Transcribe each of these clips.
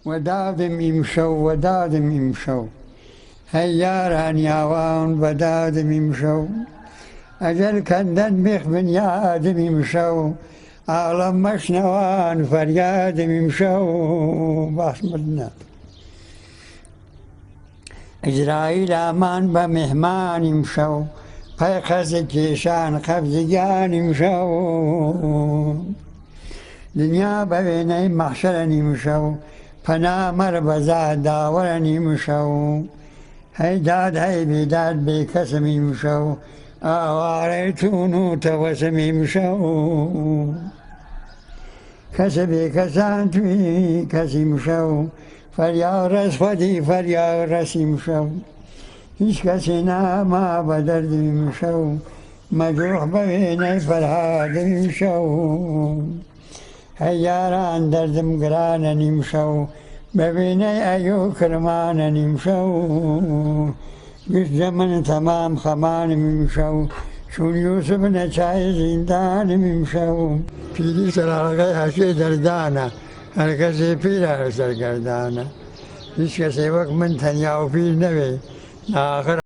ودادم يمشوا ودادم يمشوا، هياران ياوان بدادم يمشوا، أجل كندن بيخ بني آدم يمشوا، عالم مشنوان فريادم يمشوا بحمدنا. إسرائيل أمان بمهمان يمشوا، قيقز كيشان قفزجان يمشوا، دنيا ببيني محشرن يمشوا، فنا مربزا داورن يمشوا، هيداد هي بيداد بكسم يمشوا، آواريتونو توسم يمشوا، كسبي كسانتوي كسيمشوا، فريارس خدي فريارس يمشوا، هیچ کسی ما بدرد يمشوا، مجروح ببيني فرهاد يمشوا، هياران دردم قرانا يمشوا، ببيني أيو كرمانا يمشوا، قش زمن تمام خمان يمشوا، شون يوسف نشاي زندان يمشوا، پیری سراغه هشی دردانه، هر کسی پیر سرگردانه، هیچ کسی وقت من تنیا و پیر نوی، آخر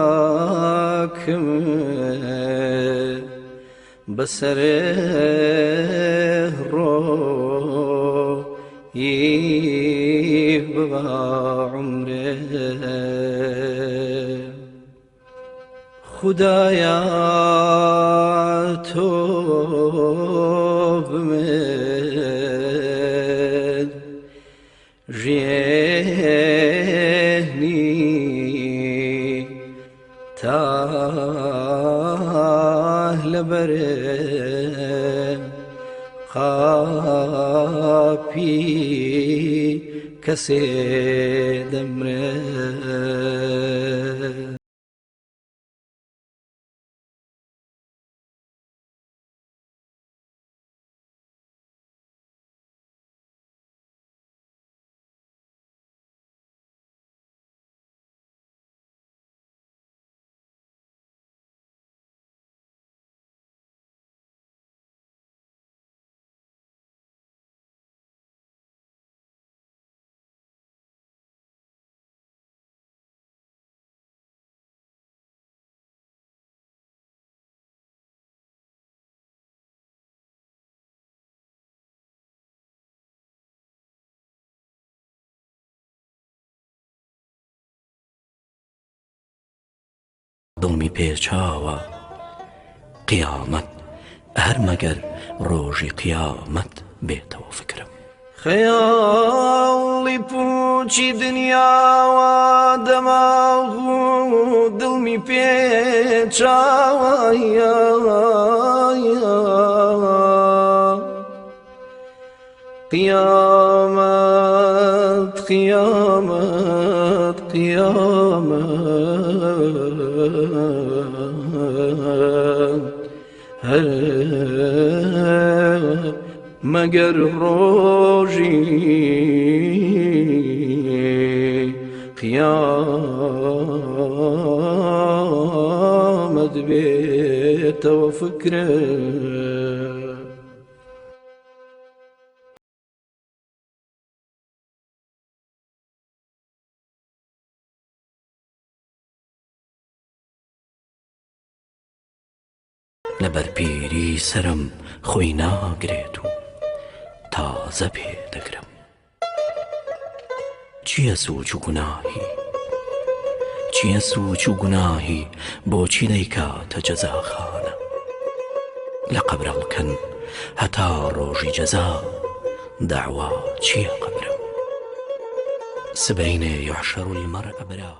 خاکم بسر روی ببا عمره خدایا تو بمد جيني تاه لبره قاپی کسی دمره دڵمی پێچاوە قیامەت هەر مەگەر ڕۆژی قیامەت بێتەوە فکرم خەیاڵی پوچی دنیاوە دەماغ و دڵمی پێچاوە قیامەت قیامەت قیامەت هەر مەگەر ڕۆژی قیامەت بێتەوە فکرم لە لەبەرپیری سرم خۆی ناگرێت و تازە پێ دەگرم. چییە سووچ و گوناهی؟ چییە سووچ و گوناهی؟ بۆچی دەیکاتە جەزاخانە؟ لە قەبرەڵکەن هەتا ڕۆژی جەزا داوا چییە قەبرم؟ سبەینێ یحشەڕ المەرء برا